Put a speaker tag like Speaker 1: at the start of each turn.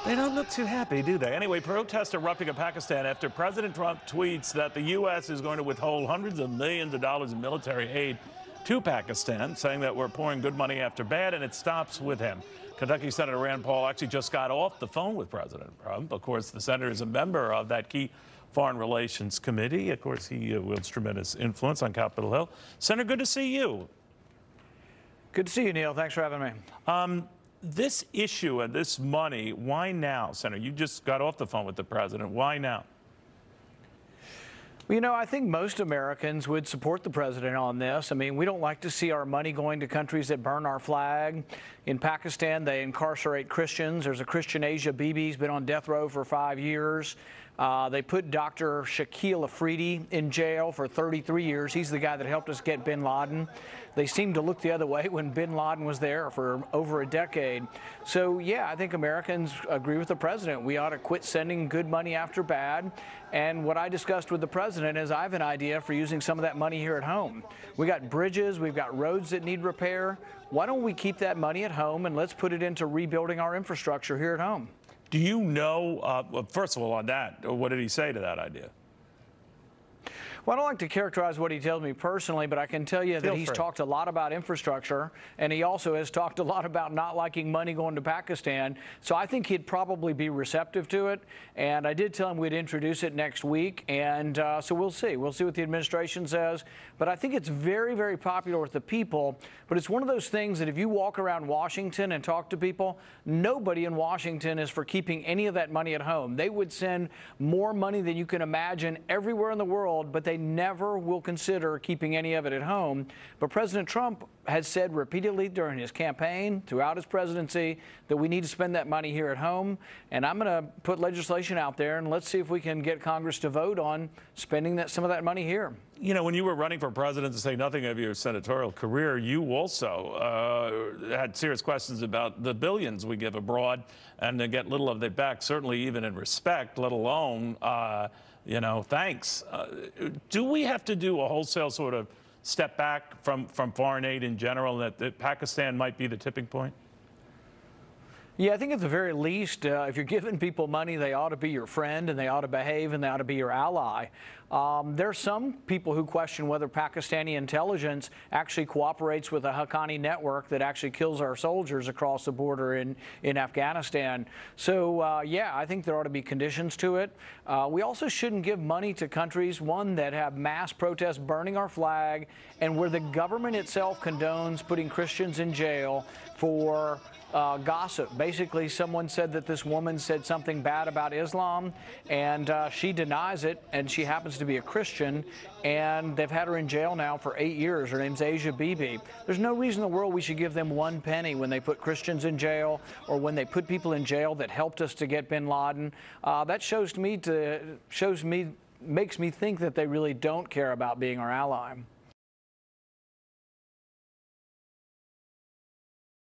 Speaker 1: They don't look too happy, do they? Anyway, protests erupting in Pakistan after President Trump tweets that the U.S. is going to withhold hundreds of millions of dollars in military aid to Pakistan, saying that we're pouring good money after bad, and it stops with him. Kentucky Senator Rand Paul actually just got off the phone with President Trump. Of course, the senator is a member of that key Foreign Relations Committee. Of course, he wields tremendous influence on Capitol Hill. Senator, good to see you.
Speaker 2: Good to see you, Neil. Thanks for having me.
Speaker 1: This issue and this money, why now, Senator? You just got off the phone with the president. Why now?
Speaker 2: You know, I think most Americans would support the president on this. I mean, we don't like to see our money going to countries that burn our flag. In Pakistan, they incarcerate Christians. There's a Christian, Asia Bibi. He's been on death row for 5 years. They put Dr. Shakil Afridi in jail for 33 years. He's the guy that helped us get bin Laden. They seemed to look the other way when bin Laden was there for over a decade. So, yeah, I think Americans agree with the president. We ought to quit sending good money after bad. And what I discussed with the president is I have an idea for using some of that money here at home. We got bridges, we've got roads that need repair. Why don't we keep that money at home and let's put it into rebuilding our infrastructure here at home?
Speaker 1: Do you know, well, first of all, on that, what did he say to that idea?
Speaker 2: Well, I don't like to characterize what he tells me personally, but I can tell you that he's talked a lot about infrastructure, and he also has talked a lot about not liking money going to Pakistan. So I think he'd probably be receptive to it, and I did tell him we'd introduce it next week, and so we'll see. We'll see what the administration says, but I think it's very, very popular with the people, but it's one of those things that if you walk around Washington and talk to people, nobody in Washington is for keeping any of that money at home. They would send more money than you can imagine everywhere in the world, but they never will consider keeping any of it at home. But President Trump has said repeatedly during his campaign, throughout his presidency, that we need to spend that money here at home. And I'm going to put legislation out there, and let's see if we can get Congress to vote on spending some of that money here.
Speaker 1: You know, when you were running for president, to say nothing of your senatorial career, you also had serious questions about the billions we give abroad and to get little of it back, certainly even in respect, let alone you know, thanks. Do we have to do a wholesale sort of step back from foreign aid in general, that Pakistan might be the tipping point?
Speaker 2: Yeah, I think at the very least, if you're giving people money, they ought to be your friend, and they ought to behave, and they ought to be your ally. There are some people who question whether Pakistani intelligence actually cooperates with the Haqqani network that actually kills our soldiers across the border in Afghanistan. So, yeah, I think there ought to be conditions to it. We also shouldn't give money to countries, one, that have mass protests burning our flag, and where the government itself condones putting Christians in jail for gossip. Basically, someone said that this woman said something bad about Islam, and she denies it, and she happens to be a Christian, and they've had her in jail now for 8 years. Her name's Asia Bibi. There's no reason in the world we should give them 1 penny when they put Christians in jail or when they put people in jail that helped us to get bin Laden. That makes me think that they really don't care about being our ally.